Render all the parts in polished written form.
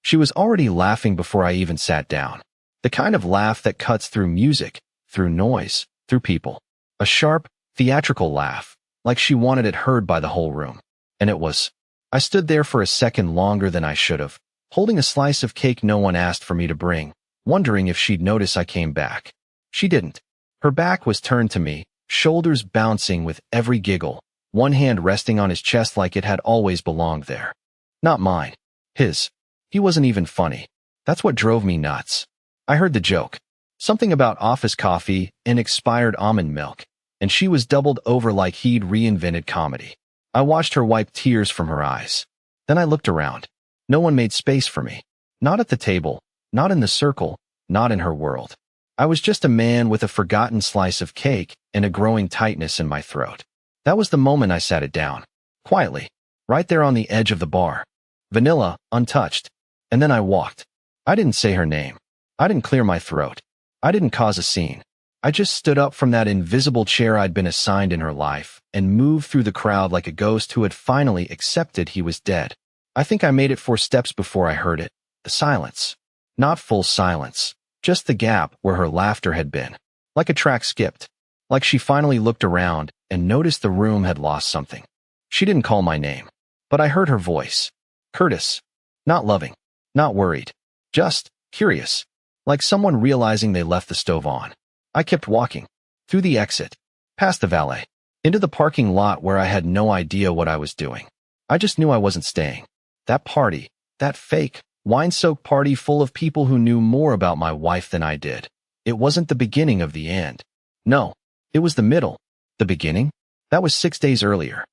She was already laughing before I even sat down. The kind of laugh that cuts through music, through noise, through people. A sharp, theatrical laugh, like she wanted it heard by the whole room. And it was. I stood there for a second longer than I should have, holding a slice of cake no one asked for me to bring, wondering if she'd notice I came back. She didn't. Her back was turned to me, shoulders bouncing with every giggle, one hand resting on his chest like it had always belonged there. Not mine. His. He wasn't even funny. That's what drove me nuts. I heard the joke. Something about office coffee and expired almond milk, and she was doubled over like he'd reinvented comedy. I watched her wipe tears from her eyes. Then I looked around. No one made space for me. Not at the table, not in the circle, not in her world. I was just a man with a forgotten slice of cake and a growing tightness in my throat. That was the moment I sat it down. Quietly. Right there on the edge of the bar. Vanilla, untouched. And then I walked. I didn't say her name. I didn't clear my throat. I didn't cause a scene. I just stood up from that invisible chair I'd been assigned in her life and moved through the crowd like a ghost who had finally accepted he was dead. I think I made it 4 steps before I heard it. The silence. Not full silence. Just the gap where her laughter had been. Like a track skipped. Like she finally looked around and noticed the room had lost something. She didn't call my name. But I heard her voice. Curtis. Not loving. Not worried. Just curious. Like someone realizing they left the stove on. I kept walking. Through the exit. Past the valet. Into the parking lot where I had no idea what I was doing. I just knew I wasn't staying. That party. That fake, wine-soaked party full of people who knew more about my wife than I did. It wasn't the beginning of the end. No. It was the middle. The beginning? That was 6 days earlier.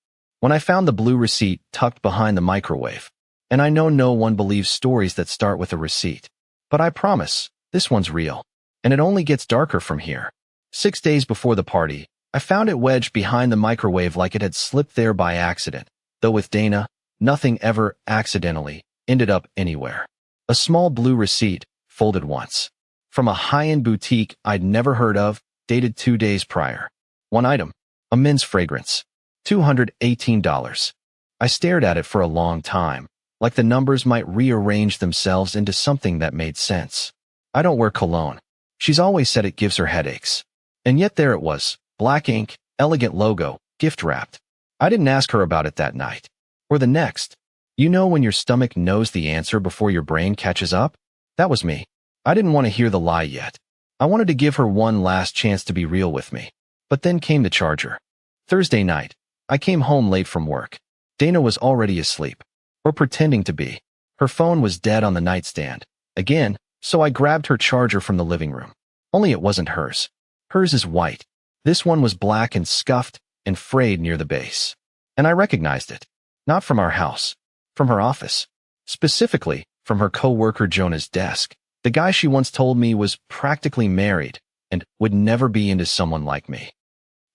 When I found the blue receipt tucked behind the microwave. And I know no one believes stories that start with a receipt. But I promise, this one's real. And it only gets darker from here. 6 days before the party, I found it wedged behind the microwave like it had slipped there by accident. Though with Dana, nothing ever accidentally ended up anywhere. A small blue receipt, folded once. From a high-end boutique I'd never heard of, dated 2 days prior. One item. A men's fragrance. $218. I stared at it for a long time, like the numbers might rearrange themselves into something that made sense. I don't wear cologne. She's always said it gives her headaches. And yet there it was, black ink, elegant logo, gift-wrapped. I didn't ask her about it that night. Or the next. You know when your stomach knows the answer before your brain catches up? That was me. I didn't want to hear the lie yet. I wanted to give her one last chance to be real with me. But then came the charger. Thursday night. I came home late from work. Dana was already asleep. Or pretending to be. Her phone was dead on the nightstand. Again, so I grabbed her charger from the living room. Only it wasn't hers. Hers is white. This one was black and scuffed and frayed near the base. And I recognized it. Not from our house. From her office. Specifically, from her co-worker Jonah's desk. The guy she once told me was practically married and would never be into someone like me.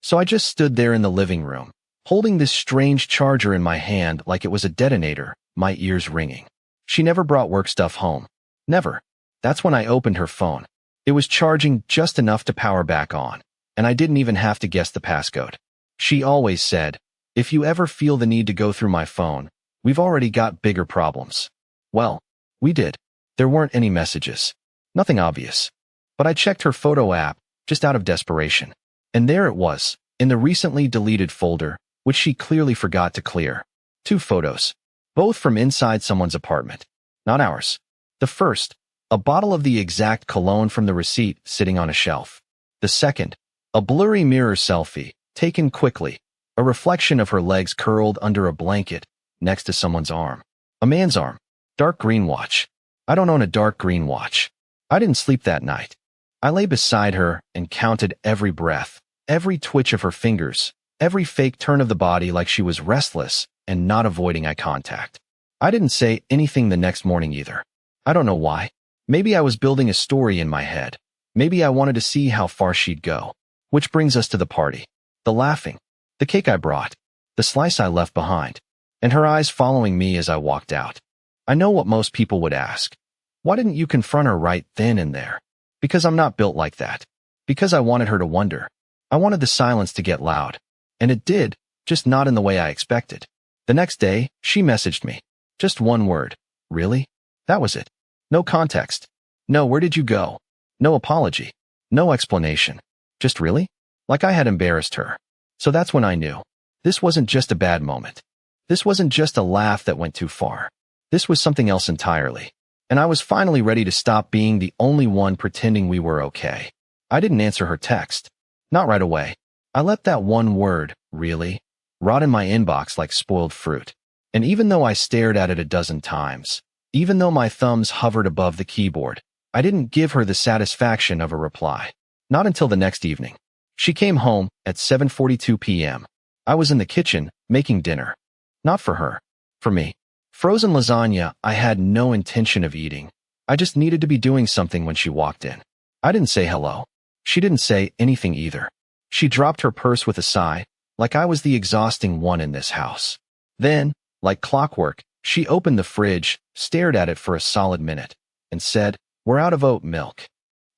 So I just stood there in the living room, holding this strange charger in my hand like it was a detonator, my ears ringing. She never brought work stuff home. Never. That's when I opened her phone. It was charging just enough to power back on, and I didn't even have to guess the passcode. She always said, if you ever feel the need to go through my phone, we've already got bigger problems. Well, we did. There weren't any messages. Nothing obvious. But I checked her photo app, just out of desperation. And there it was, in the recently deleted folder, which she clearly forgot to clear. 2 photos. Both from inside someone's apartment. Not ours. The first, a bottle of the exact cologne from the receipt sitting on a shelf. The second, a blurry mirror selfie, taken quickly, a reflection of her legs curled under a blanket, next to someone's arm. A man's arm. Dark green watch. I don't own a dark green watch. I didn't sleep that night. I lay beside her and counted every breath, every twitch of her fingers, every fake turn of the body like she was restless and not avoiding eye contact. I didn't say anything the next morning either. I don't know why. Maybe I was building a story in my head. Maybe I wanted to see how far she'd go. Which brings us to the party. The laughing. The cake I brought. The slice I left behind. And her eyes following me as I walked out. I know what most people would ask. Why didn't you confront her right then and there? Because I'm not built like that. Because I wanted her to wonder. I wanted the silence to get loud. And it did, just not in the way I expected. The next day, she messaged me. Just one word. Really? That was it. No context. No, where did you go? No apology. No explanation. Just really? Like I had embarrassed her. So that's when I knew. This wasn't just a bad moment. This wasn't just a laugh that went too far. This was something else entirely. And I was finally ready to stop being the only one pretending we were okay. I didn't answer her text. Not right away. I let that one word, really, rot in my inbox like spoiled fruit. And even though I stared at it a dozen times, even though my thumbs hovered above the keyboard, I didn't give her the satisfaction of a reply. Not until the next evening. She came home at 7:42 p.m. I was in the kitchen, making dinner. Not for her. For me. Frozen lasagna I had no intention of eating. I just needed to be doing something when she walked in. I didn't say hello. She didn't say anything either. She dropped her purse with a sigh, like I was the exhausting one in this house. Then, like clockwork, she opened the fridge, stared at it for a solid minute, and said, "We're out of oat milk."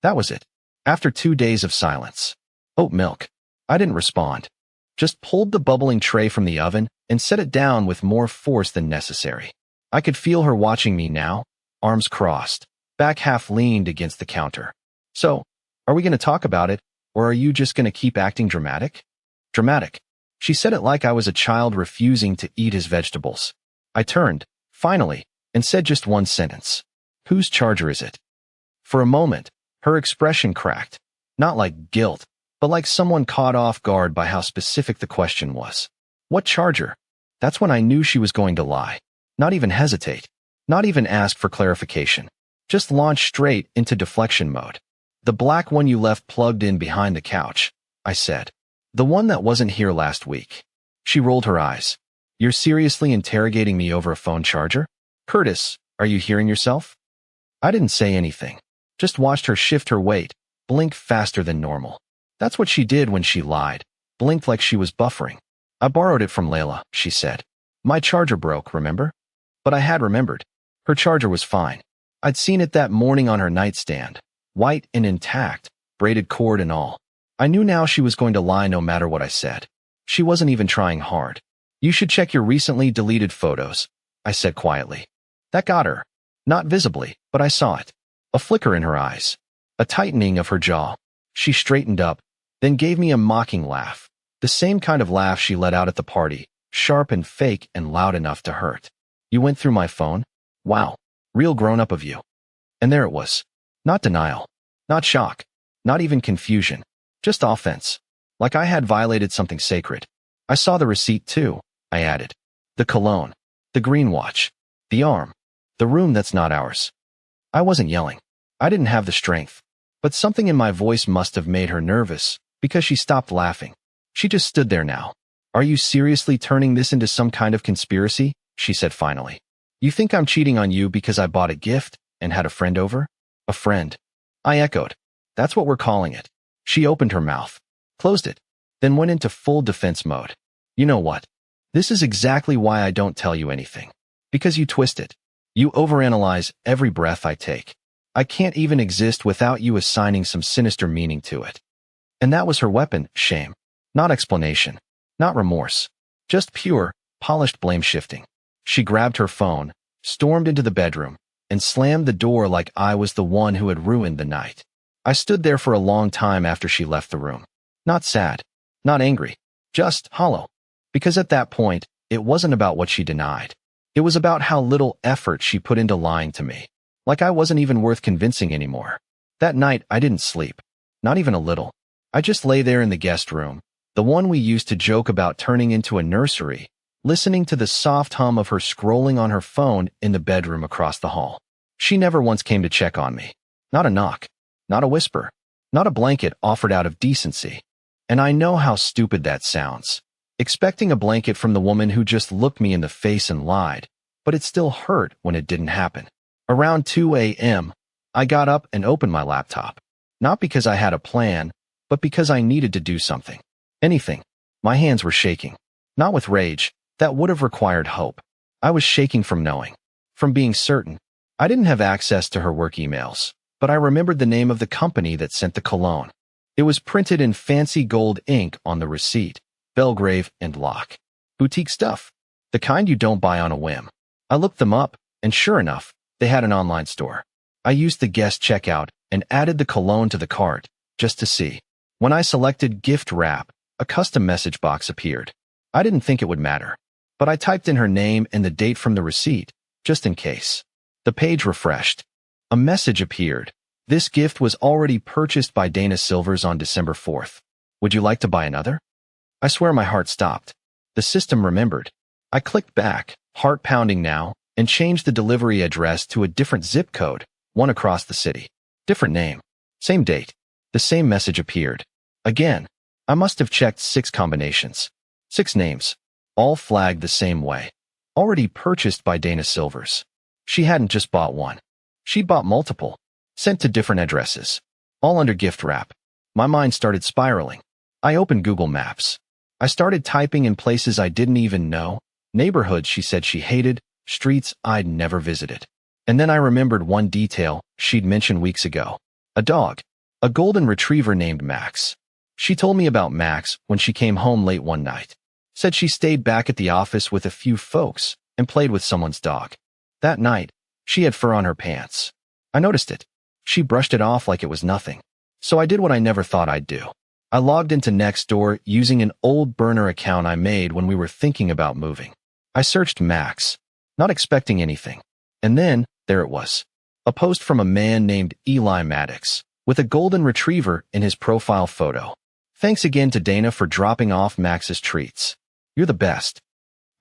That was it. After 2 days of silence. Oat milk. I didn't respond. Just pulled the bubbling tray from the oven and set it down with more force than necessary. I could feel her watching me now, arms crossed, back half leaned against the counter. "So, are we going to talk about it, or are you just going to keep acting dramatic?" Dramatic. She said it like I was a child refusing to eat his vegetables. I turned, finally, and said just one sentence. "Whose charger is it?" For a moment, her expression cracked, not like guilt, but like someone caught off guard by how specific the question was. What charger? That's when I knew she was going to lie. Not even hesitate. Not even ask for clarification. Just launch straight into deflection mode. "The black one you left plugged in behind the couch," I said. "The one that wasn't here last week." She rolled her eyes. "You're seriously interrogating me over a phone charger? Curtis, are you hearing yourself?" I didn't say anything. Just watched her shift her weight, blink faster than normal. That's what she did when she lied. Blinked like she was buffering. "I borrowed it from Layla," she said. "My charger broke, remember?" But I had remembered. Her charger was fine. I'd seen it that morning on her nightstand. White and intact, braided cord and all. I knew now she was going to lie no matter what I said. She wasn't even trying hard. "You should check your recently deleted photos," I said quietly. That got her. Not visibly, but I saw it. A flicker in her eyes. A tightening of her jaw. She straightened up, then gave me a mocking laugh. The same kind of laugh she let out at the party, sharp and fake and loud enough to hurt. "You went through my phone? Wow. Real grown-up of you." And there it was. Not denial. Not shock. Not even confusion. Just offense. Like I had violated something sacred. "I saw the receipt too," I added. "The cologne. The green watch. The arm. The room that's not ours." I wasn't yelling. I didn't have the strength. But something in my voice must have made her nervous, because she stopped laughing. She just stood there now. "Are you seriously turning this into some kind of conspiracy?" she said finally. "You think I'm cheating on you because I bought a gift and had a friend over?" "A friend." I echoed. "That's what we're calling it." She opened her mouth, closed it, then went into full defense mode. "You know what? This is exactly why I don't tell you anything. Because you twist it. You overanalyze every breath I take. I can't even exist without you assigning some sinister meaning to it." And that was her weapon, shame. Not explanation. Not remorse. Just pure, polished blame shifting. She grabbed her phone, stormed into the bedroom, and slammed the door like I was the one who had ruined the night. I stood there for a long time after she left the room. Not sad. Not angry. Just hollow. Because at that point, it wasn't about what she denied. It was about how little effort she put into lying to me. Like I wasn't even worth convincing anymore. That night, I didn't sleep. Not even a little. I just lay there in the guest room, the one we used to joke about turning into a nursery, listening to the soft hum of her scrolling on her phone in the bedroom across the hall. She never once came to check on me. Not a knock. Not a whisper. Not a blanket offered out of decency. And I know how stupid that sounds. Expecting a blanket from the woman who just looked me in the face and lied, but it still hurt when it didn't happen. Around 2 a.m., I got up and opened my laptop. Not because I had a plan, but because I needed to do something. Anything. My hands were shaking. Not with rage. That would have required hope. I was shaking from knowing. From being certain. I didn't have access to her work emails, but I remembered the name of the company that sent the cologne. It was printed in fancy gold ink on the receipt. Belgrave and Locke. Boutique stuff. The kind you don't buy on a whim. I looked them up, and sure enough, They had an online store. I used the guest checkout and added the cologne to the cart, just to see. When I selected gift wrap, a custom message box appeared. I didn't think it would matter, but I typed in her name and the date from the receipt, just in case. The page refreshed. A message appeared. This gift was already purchased by Dana Silvers on December 4th. Would you like to buy another? I swear my heart stopped. The system remembered. I clicked back, heart pounding now, and changed the delivery address to a different zip code, one across the city. Different name. Same date. The same message appeared. Again, I must have checked 6 combinations. 6 names. All flagged the same way. Already purchased by Dana Silvers. She hadn't just bought one. She'd bought multiple. Sent to different addresses. All under gift wrap. My mind started spiraling. I opened Google Maps. I started typing in places I didn't even know, neighborhoods she said she hated, streets I'd never visited. And then I remembered one detail she'd mentioned weeks ago. A dog. A golden retriever named Max. She told me about Max when she came home late one night. Said she stayed back at the office with a few folks and played with someone's dog. That night, she had fur on her pants. I noticed it. She brushed it off like it was nothing. So I did what I never thought I'd do. I logged into Nextdoor using an old burner account I made when we were thinking about moving. I searched Max, not expecting anything. And then, there it was. A post from a man named Eli Maddox, with a golden retriever in his profile photo. Thanks again to Dana for dropping off Max's treats. You're the best.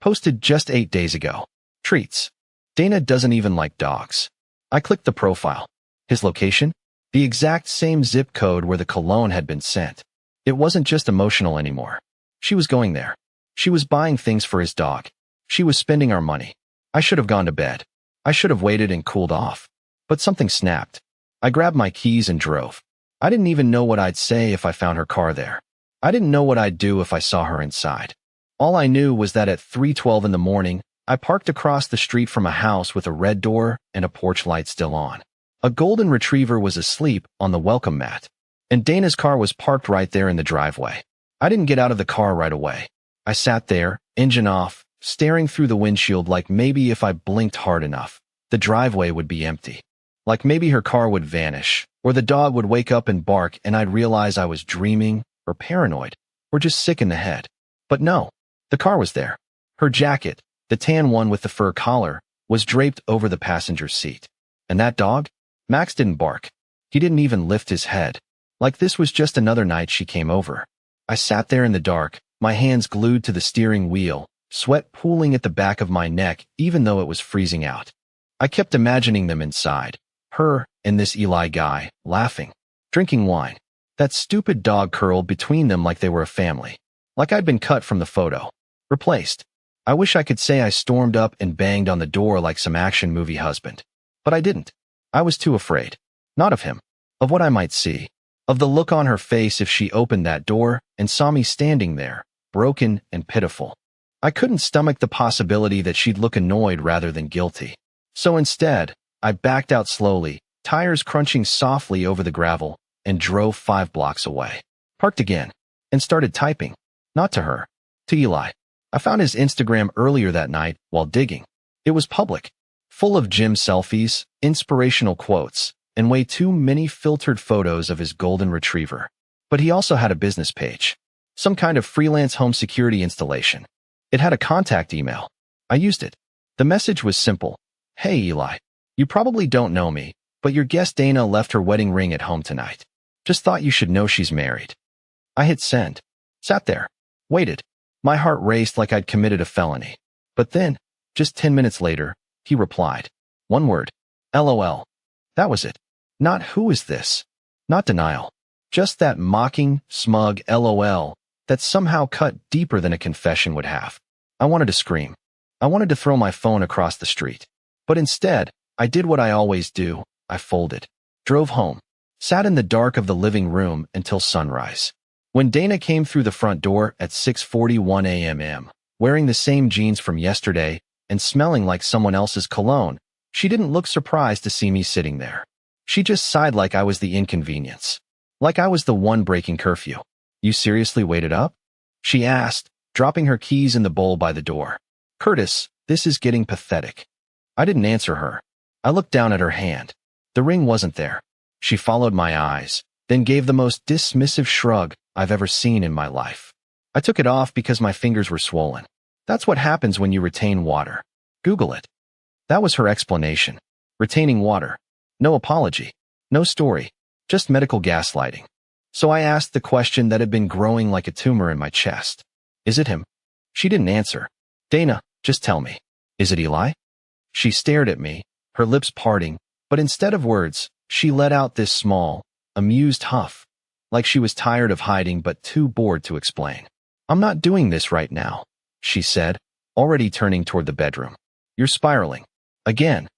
Posted just 8 days ago. Treats. Dana doesn't even like dogs. I clicked the profile. His location? The exact same zip code where the cologne had been sent. It wasn't just emotional anymore. She was going there. She was buying things for his dog. She was spending our money. I should have gone to bed. I should have waited and cooled off. But something snapped. I grabbed my keys and drove. I didn't even know what I'd say if I found her car there. I didn't know what I'd do if I saw her inside. All I knew was that at 3:12 in the morning, I parked across the street from a house with a red door and a porch light still on. A golden retriever was asleep on the welcome mat, and Dana's car was parked right there in the driveway. I didn't get out of the car right away. I sat there, engine off, staring through the windshield like maybe if I blinked hard enough, the driveway would be empty. Like maybe her car would vanish, or the dog would wake up and bark and I'd realize I was dreaming, or paranoid, or just sick in the head. But no, the car was there. Her jacket, the tan one with the fur collar, was draped over the passenger seat. And that dog? Max didn't bark. He didn't even lift his head. Like this was just another night she came over. I sat there in the dark, my hands glued to the steering wheel, sweat pooling at the back of my neck even though it was freezing out. I kept imagining them inside. Her and this Eli guy, laughing, drinking wine. That stupid dog curled between them like they were a family. Like I'd been cut from the photo. Replaced. I wish I could say I stormed up and banged on the door like some action movie husband. But I didn't. I was too afraid. Not of him. Of what I might see. Of the look on her face if she opened that door and saw me standing there, broken and pitiful. I couldn't stomach the possibility that she'd look annoyed rather than guilty. So instead, I backed out slowly, tires crunching softly over the gravel, and drove 5 blocks away. Parked again, and started typing. Not to her. To Eli. I found his Instagram earlier that night while digging. It was public. Full of gym selfies, inspirational quotes, and way too many filtered photos of his golden retriever. But he also had a business page. Some kind of freelance home security installation. It had a contact email. I used it. The message was simple. Hey Eli, you probably don't know me, but your guest Dana left her wedding ring at home tonight. Just thought you should know she's married. I hit send. Sat there. Waited. My heart raced like I'd committed a felony. But then, just 10 minutes later, he replied. One word. LOL. That was it. Not who is this? Not denial. Just that mocking, smug LOL that somehow cut deeper than a confession would have. I wanted to scream. I wanted to throw my phone across the street. But instead, I did what I always do. I folded. Drove home. Sat in the dark of the living room until sunrise. When Dana came through the front door at 6:41 a.m., wearing the same jeans from yesterday and smelling like someone else's cologne, she didn't look surprised to see me sitting there. She just sighed like I was the inconvenience. Like I was the one breaking curfew. You seriously waited up? She asked, dropping her keys in the bowl by the door. Curtis, this is getting pathetic. I didn't answer her. I looked down at her hand. The ring wasn't there. She followed my eyes, then gave the most dismissive shrug I've ever seen in my life. I took it off because my fingers were swollen. That's what happens when you retain water. Google it. That was her explanation. Retaining water. No apology. No story. Just medical gaslighting. So I asked the question that had been growing like a tumor in my chest. Is it him? She didn't answer. Dana, just tell me. Is it Eli? She stared at me, her lips parting, but instead of words, she let out this small, amused huff, like she was tired of hiding but too bored to explain. I'm not doing this right now, she said, already turning toward the bedroom. You're spiraling. Again.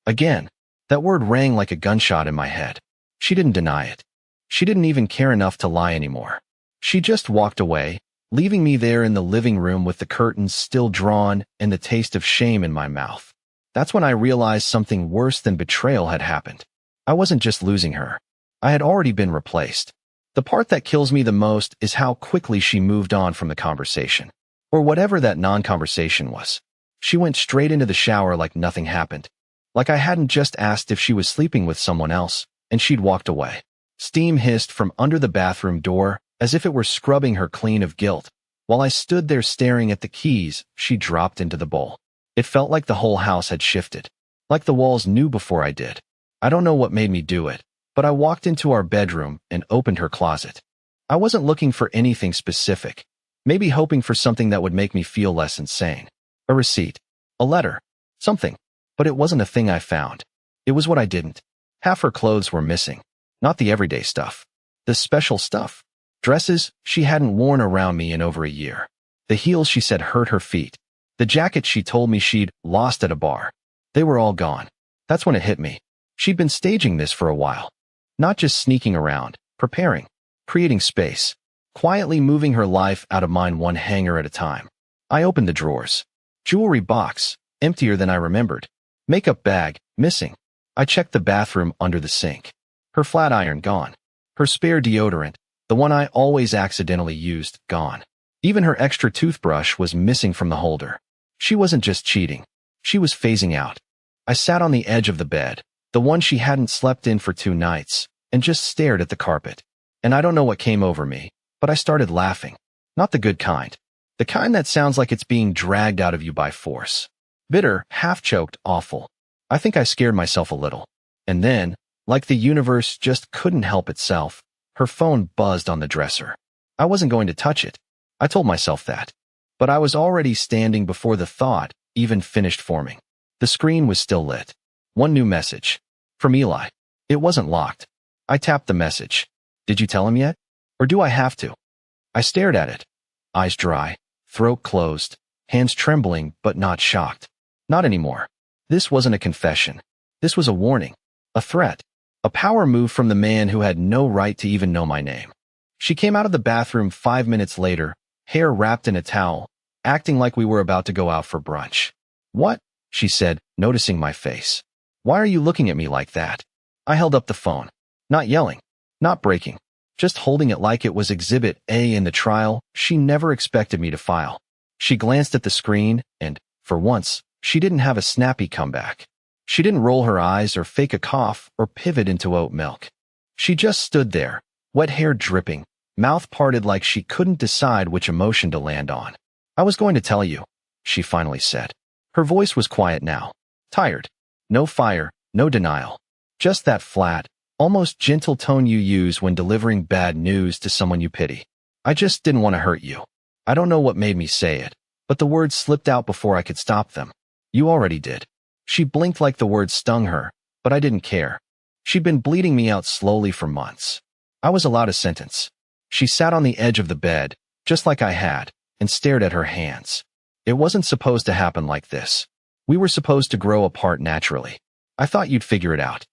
Again. That word rang like a gunshot in my head. She didn't deny it. She didn't even care enough to lie anymore. She just walked away, leaving me there in the living room with the curtains still drawn and the taste of shame in my mouth. That's when I realized something worse than betrayal had happened. I wasn't just losing her. I had already been replaced. The part that kills me the most is how quickly she moved on from the conversation. Or whatever that non-conversation was. She went straight into the shower like nothing happened. Like I hadn't just asked if she was sleeping with someone else, and she'd walked away. Steam hissed from under the bathroom door as if it were scrubbing her clean of guilt, while I stood there staring at the keys she dropped into the bowl. It felt like the whole house had shifted, like the walls knew before I did. I don't know what made me do it, but I walked into our bedroom and opened her closet. I wasn't looking for anything specific, maybe hoping for something that would make me feel less insane. A receipt, a letter, something, but it wasn't a thing I found. It was what I didn't. Half her clothes were missing, not the everyday stuff, the special stuff. Dresses she hadn't worn around me in over a year. The heels she said hurt her feet. The jacket she told me she'd lost at a bar. They were all gone. That's when it hit me. She'd been staging this for a while. Not just sneaking around, preparing, creating space, quietly moving her life out of mine one hanger at a time. I opened the drawers. Jewelry box, emptier than I remembered. Makeup bag, missing. I checked the bathroom under the sink. Her flat iron gone. Her spare deodorant, the one I always accidentally used, gone. Even her extra toothbrush was missing from the holder. She wasn't just cheating. She was phasing out. I sat on the edge of the bed, the one she hadn't slept in for 2 nights, and just stared at the carpet. And I don't know what came over me, but I started laughing. Not the good kind. The kind that sounds like it's being dragged out of you by force. Bitter, half-choked, awful. I think I scared myself a little. And then, like the universe just couldn't help itself, her phone buzzed on the dresser. I wasn't going to touch it. I told myself that. But I was already standing before the thought even finished forming. The screen was still lit. One new message. From Eli. It wasn't locked. I tapped the message. Did you tell him yet? Or do I have to? I stared at it. Eyes dry, throat closed, hands trembling but not shocked. Not anymore. This wasn't a confession. This was a warning. A threat. A power move from the man who had no right to even know my name. She came out of the bathroom 5 minutes later, hair wrapped in a towel, acting like we were about to go out for brunch. What? She said, noticing my face. Why are you looking at me like that? I held up the phone. Not yelling. Not breaking. Just holding it like it was Exhibit A in the trial she never expected me to file. She glanced at the screen and, for once, she didn't have a snappy comeback. She didn't roll her eyes or fake a cough or pivot into oat milk. She just stood there, wet hair dripping, mouth parted like she couldn't decide which emotion to land on. I was going to tell you, she finally said. Her voice was quiet now. Tired. No fire, no denial. Just that flat, almost gentle tone you use when delivering bad news to someone you pity. I just didn't want to hurt you. I don't know what made me say it, but the words slipped out before I could stop them. You already did. She blinked like the words stung her, but I didn't care. She'd been bleeding me out slowly for months. I was allowed a sentence. She sat on the edge of the bed, just like I had, and stared at her hands. It wasn't supposed to happen like this. We were supposed to grow apart naturally. I thought you'd figure it out.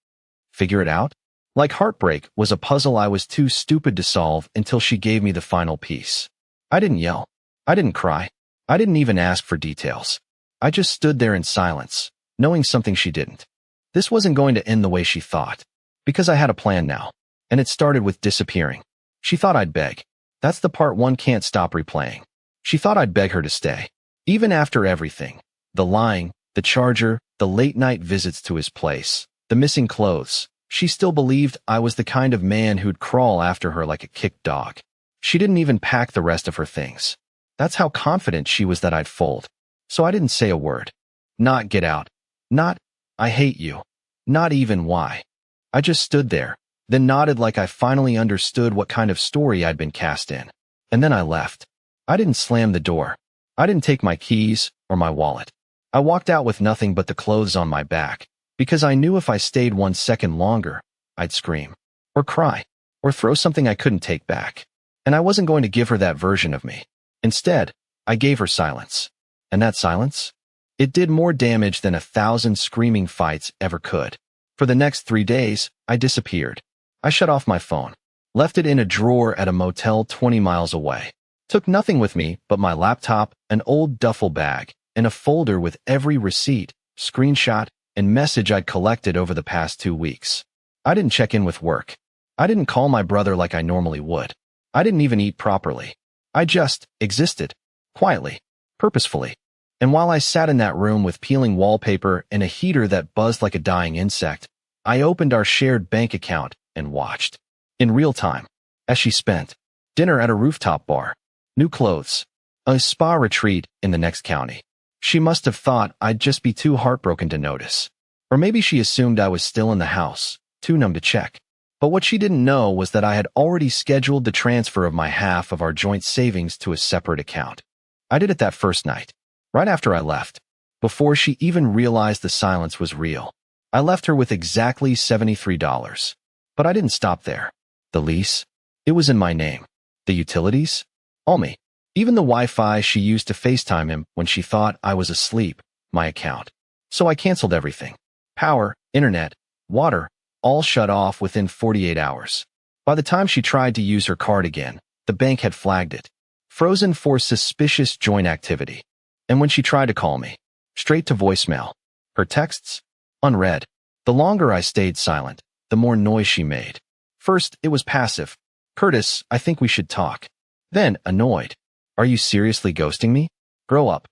Figure it out? Like heartbreak was a puzzle I was too stupid to solve until she gave me the final piece. I didn't yell. I didn't cry. I didn't even ask for details. I just stood there in silence, knowing something she didn't. This wasn't going to end the way she thought, because I had a plan now, and it started with disappearing. She thought I'd beg. That's the part one can't stop replaying. She thought I'd beg her to stay. Even after everything, the lying, The charger, the late-night visits to his place, the missing clothes. She still believed I was the kind of man who'd crawl after her like a kicked dog. She didn't even pack the rest of her things. That's how confident she was that I'd fold. So I didn't say a word. Not get out. Not, I hate you. Not even why. I just stood there, then nodded like I finally understood what kind of story I'd been cast in. And then I left. I didn't slam the door. I didn't take my keys or my wallet. I walked out with nothing but the clothes on my back, because I knew if I stayed 1 second longer, I'd scream, or cry, or throw something I couldn't take back. And I wasn't going to give her that version of me. Instead, I gave her silence. And that silence? It did more damage than 1,000 screaming fights ever could. For the next 3 days, I disappeared. I shut off my phone, left it in a drawer at a motel 20 miles away, took nothing with me but my laptop, an old duffel bag, and a folder with every receipt, screenshot, and message I'd collected over the past 2 weeks. I didn't check in with work. I didn't call my brother like I normally would. I didn't even eat properly. I just existed, quietly, purposefully. And while I sat in that room with peeling wallpaper and a heater that buzzed like a dying insect, I opened our shared bank account and watched, in real time, as she spent dinner at a rooftop bar, new clothes, a spa retreat in the next county. She must have thought I'd just be too heartbroken to notice. Or maybe she assumed I was still in the house, too numb to check. But what she didn't know was that I had already scheduled the transfer of my half of our joint savings to a separate account. I did it that first night, right after I left, before she even realized the silence was real. I left her with exactly $73. But I didn't stop there. The lease? It was in my name. The utilities? All me. Even the Wi-Fi she used to FaceTime him when she thought I was asleep, my account. So I canceled everything. Power, internet, water, all shut off within 48 hours. By the time she tried to use her card again, the bank had flagged it, frozen for suspicious joint activity. And when she tried to call me, straight to voicemail. Her texts? Unread. The longer I stayed silent, the more noise she made. First, it was passive. Curtis, I think we should talk. Then, annoyed. Are you seriously ghosting me? Grow up.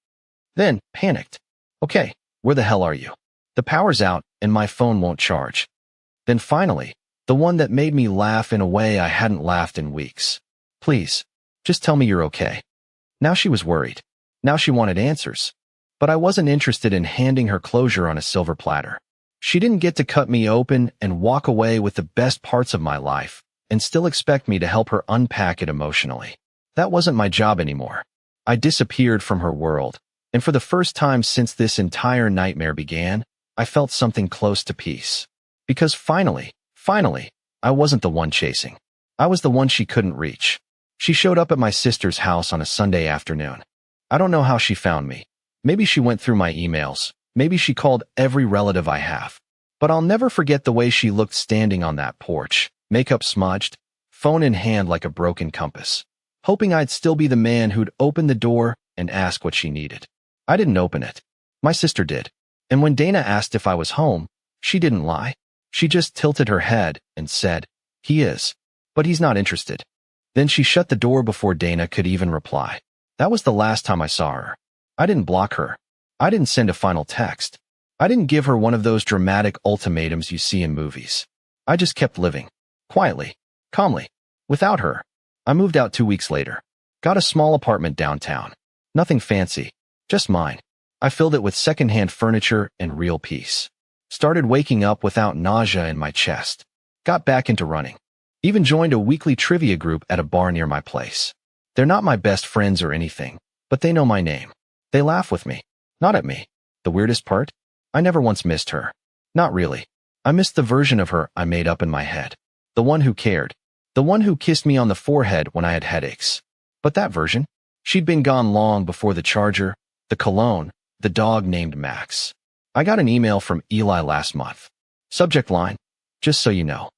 Then, panicked. Okay, where the hell are you? The power's out and my phone won't charge. Then finally, the one that made me laugh in a way I hadn't laughed in weeks. Please, just tell me you're okay. Now she was worried. Now she wanted answers. But I wasn't interested in handing her closure on a silver platter. She didn't get to cut me open and walk away with the best parts of my life and still expect me to help her unpack it emotionally. That wasn't my job anymore. I disappeared from her world, and for the first time since this entire nightmare began, I felt something close to peace. Because finally, I wasn't the one chasing. I was the one she couldn't reach. She showed up at my sister's house on a Sunday afternoon. I don't know how she found me. Maybe she went through my emails. Maybe she called every relative I have. But I'll never forget the way she looked standing on that porch, makeup smudged, phone in hand like a broken compass, hoping I'd still be the man who'd open the door and ask what she needed. I didn't open it. My sister did. And when Dana asked if I was home, she didn't lie. She just tilted her head and said, "He is, but he's not interested." Then she shut the door before Dana could even reply. That was the last time I saw her. I didn't block her. I didn't send a final text. I didn't give her one of those dramatic ultimatums you see in movies. I just kept living. Quietly. Calmly. Without her. I moved out 2 weeks later. Got a small apartment downtown. Nothing fancy. Just mine. I filled it with secondhand furniture and real peace. Started waking up without nausea in my chest. Got back into running. Even joined a weekly trivia group at a bar near my place. They're not my best friends or anything, but they know my name. They laugh with me. Not at me. The weirdest part? I never once missed her. Not really. I missed the version of her I made up in my head. The one who cared. The one who kissed me on the forehead when I had headaches. But that version? She'd been gone long before the charger, the cologne, the dog named Max. I got an email from Eli last month. Subject line, "Just so you know."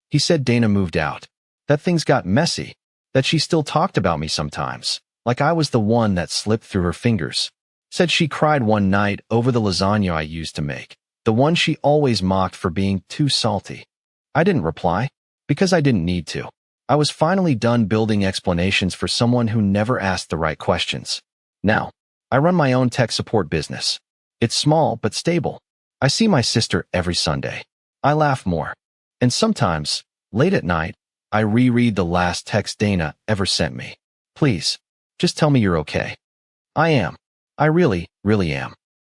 He said Dana moved out. That things got messy. That she still talked about me sometimes, like I was the one that slipped through her fingers. Said she cried one night over the lasagna I used to make, the one she always mocked for being too salty. I didn't reply, because I didn't need to. I was finally done building explanations for someone who never asked the right questions. Now, I run my own tech support business. It's small but stable. I see my sister every Sunday. I laugh more. And sometimes, late at night, I reread the last text Dana ever sent me. Please, just tell me you're okay. I am. I really, really am.